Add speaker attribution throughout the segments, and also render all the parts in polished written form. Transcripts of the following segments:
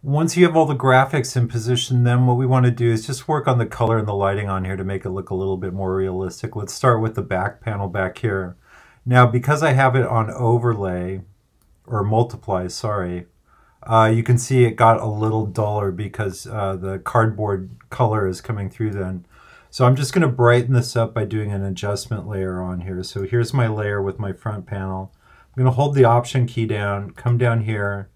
Speaker 1: Once you have all the graphics in position, then what we want to do is just work on the color and the lighting on here to make it look a little bit more realistic. Let's start with the back panel back here. Now, because I have it on overlay, or multiply, sorry, you can see it got a little duller because the cardboard color is coming through then. So I'm just going to brighten this up by doing an adjustment layer on here. So here's my layer with my front panel. I'm going to hold the Option key down, come down here,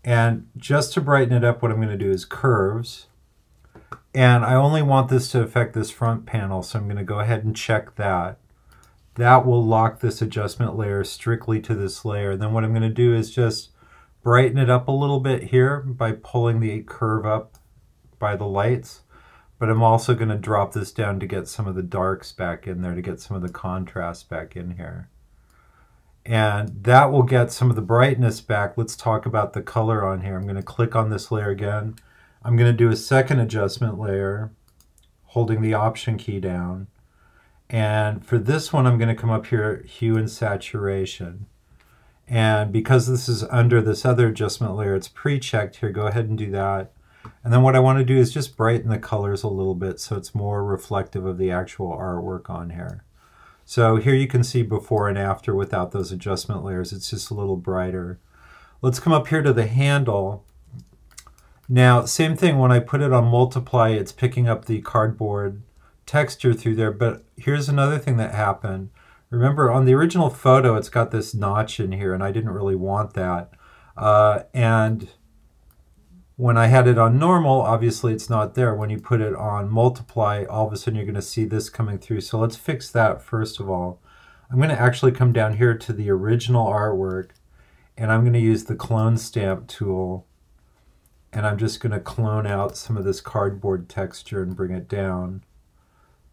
Speaker 1: and just to brighten it up, what I'm going to do is curves. And I only want this to affect this front panel, so I'm going to go ahead and check that. That will lock this adjustment layer strictly to this layer. Then what I'm going to do is just brighten it up a little bit here by pulling the curve up by the lights. But I'm also going to drop this down to get some of the darks back in there, to get some of the contrast back in here. And that will get some of the brightness back. Let's talk about the color on here. I'm going to click on this layer again. I'm going to do a second adjustment layer, holding the Option key down. And for this one, I'm going to come up here, Hue and Saturation. And because this is under this other adjustment layer, it's pre-checked here. Go ahead and do that. And then what I want to do is just brighten the colors a little bit so it's more reflective of the actual artwork on here. So here you can see before and after without those adjustment layers. It's just a little brighter. Let's come up here to the handle. Now, same thing, when I put it on multiply, it's picking up the cardboard texture through there. But here's another thing that happened. Remember, on the original photo, it's got this notch in here, and I didn't really want that. And when I had it on normal, obviously it's not there. When you put it on multiply, all of a sudden you're going to see this coming through. So let's fix that first of all. I'm going to actually come down here to the original artwork, and I'm going to use the clone stamp tool, and I'm just going to clone out some of this cardboard texture and bring it down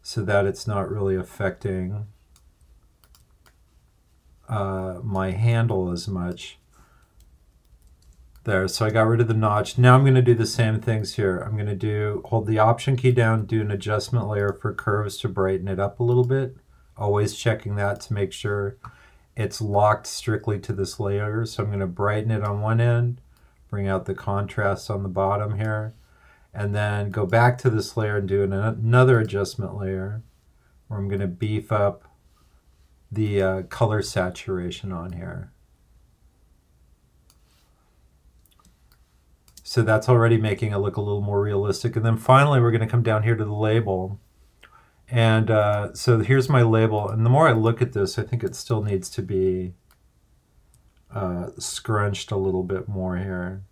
Speaker 1: so that it's not really affecting my handle as much. There, so I got rid of the notch. Now I'm going to do the same things here. I'm going to hold the Option key down, do an adjustment layer for curves to brighten it up a little bit. Always checking that to make sure it's locked strictly to this layer. So I'm going to brighten it on one end, bring out the contrast on the bottom here, and then go back to this layer and do another adjustment layer where I'm going to beef up the color saturation on here. So that's already making it look a little more realistic. And then finally, we're going to come down here to the label. And so here's my label. And the more I look at this, I think it still needs to be scrunched a little bit more here.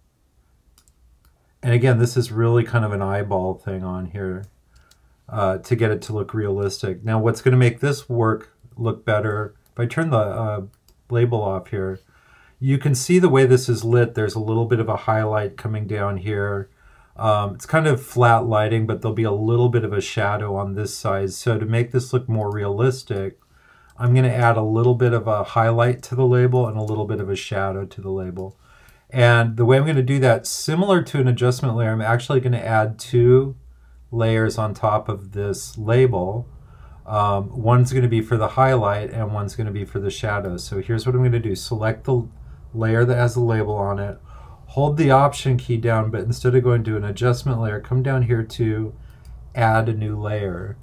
Speaker 1: And again, this is really kind of an eyeball thing on here to get it to look realistic. Now, what's going to make this look better, if I turn the label off here, you can see the way this is lit. There's a little bit of a highlight coming down here. It's kind of flat lighting, but there'll be a little bit of a shadow on this side. So to make this look more realistic, I'm going to add a little bit of a highlight to the label and a little bit of a shadow to the label. And the way I'm going to do that, similar to an adjustment layer, I'm actually going to add two layers on top of this label. One's going to be for the highlight and one's going to be for the shadow. So here's what I'm going to do. Select the layer that has the label on it, hold the Option key down, but instead of going to an adjustment layer, come down here to add a new layer.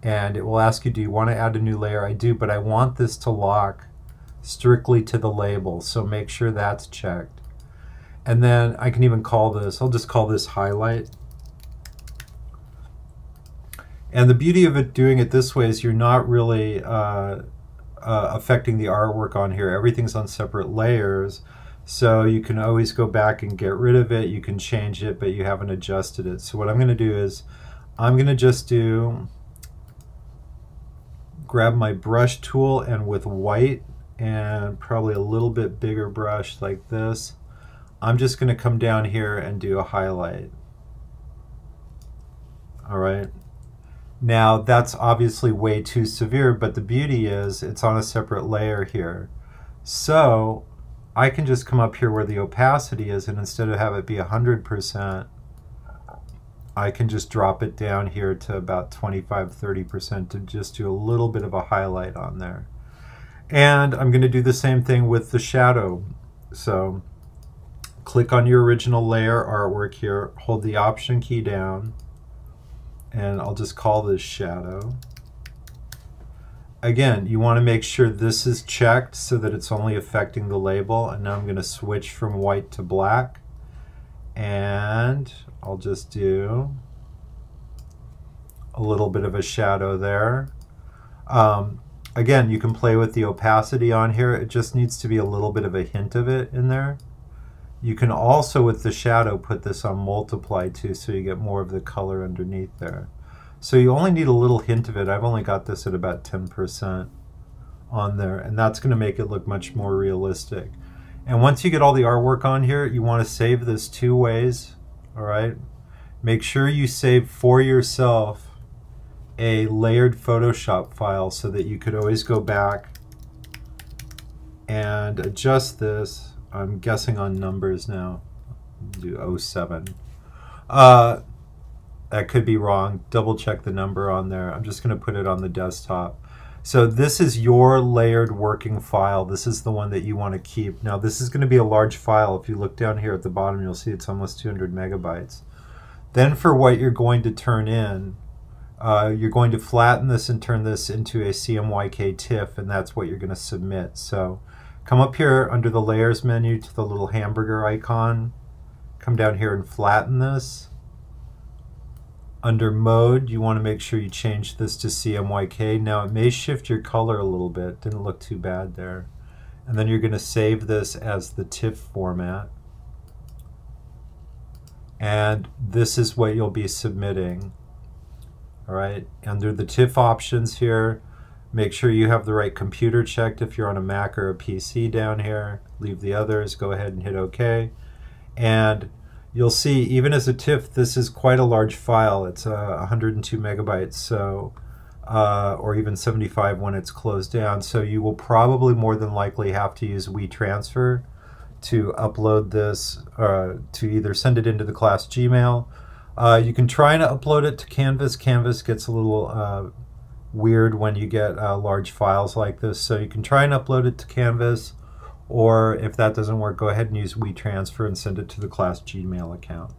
Speaker 1: And it will ask you, do you want to add a new layer? I do, but I want this to lock strictly to the label, so make sure that's checked. And then I can even call this, I'll just call this highlight. And the beauty of it doing it this way is you're not really affecting the artwork on here. Everything's on separate layers, so you can always go back and get rid of it. You can change it, but you haven't adjusted it. So what I'm going to do is I'm going to just grab my brush tool, and with white and probably a little bit bigger brush like this, I'm just going to come down here and do a highlight. All right. Now that's obviously way too severe, but the beauty is it's on a separate layer here. So I can just come up here where the opacity is, and instead of have it be 100%, I can just drop it down here to about 25–30% to just do a little bit of a highlight on there. And I'm going to do the same thing with the shadow. So click on your original layer artwork here, hold the Option key down, and I'll just call this shadow. Again, you want to make sure this is checked so that it's only affecting the label. And now I'm going to switch from white to black, and I'll just do a little bit of a shadow there. Again, you can play with the opacity on here. It just needs to be a little bit of a hint of it in there. You can also, with the shadow, put this on multiply too, so you get more of the color underneath there. So you only need a little hint of it. I've only got this at about 10% on there, and that's going to make it look much more realistic. And once you get all the artwork on here, you want to save this 2 ways, all right? Make sure you save for yourself a layered Photoshop file so that you could always go back and adjust this. I'm guessing on numbers now. Do 07. That could be wrong. Double check the number on there. I'm just going to put it on the desktop. So this is your layered working file. This is the one that you want to keep. Now this is going to be a large file. If you look down here at the bottom, you'll see it's almost 200 megabytes. Then for what you're going to turn in, you're going to flatten this and turn this into a CMYK TIFF, and that's what you're going to submit. So come up here under the layers menu to the little hamburger icon. Come down here and flatten this. Under mode, you want to make sure you change this to CMYK. Now it may shift your color a little bit. Didn't look too bad there. And then you're going to save this as the TIFF format. And this is what you'll be submitting. All right, under the TIFF options here, make sure you have the right computer checked if you're on a Mac or a PC down here. Leave the others, go ahead and hit OK. And you'll see, even as a TIFF, this is quite a large file. It's 102 megabytes, so or even 75 when it's closed down. So you will probably more than likely have to use WeTransfer to upload this, to either send it into the class Gmail. You can try and upload it to Canvas. Canvas gets a little weird when you get large files like this, so you can try and upload it to Canvas. Or if that doesn't work, go ahead and use WeTransfer and send it to the class Gmail account.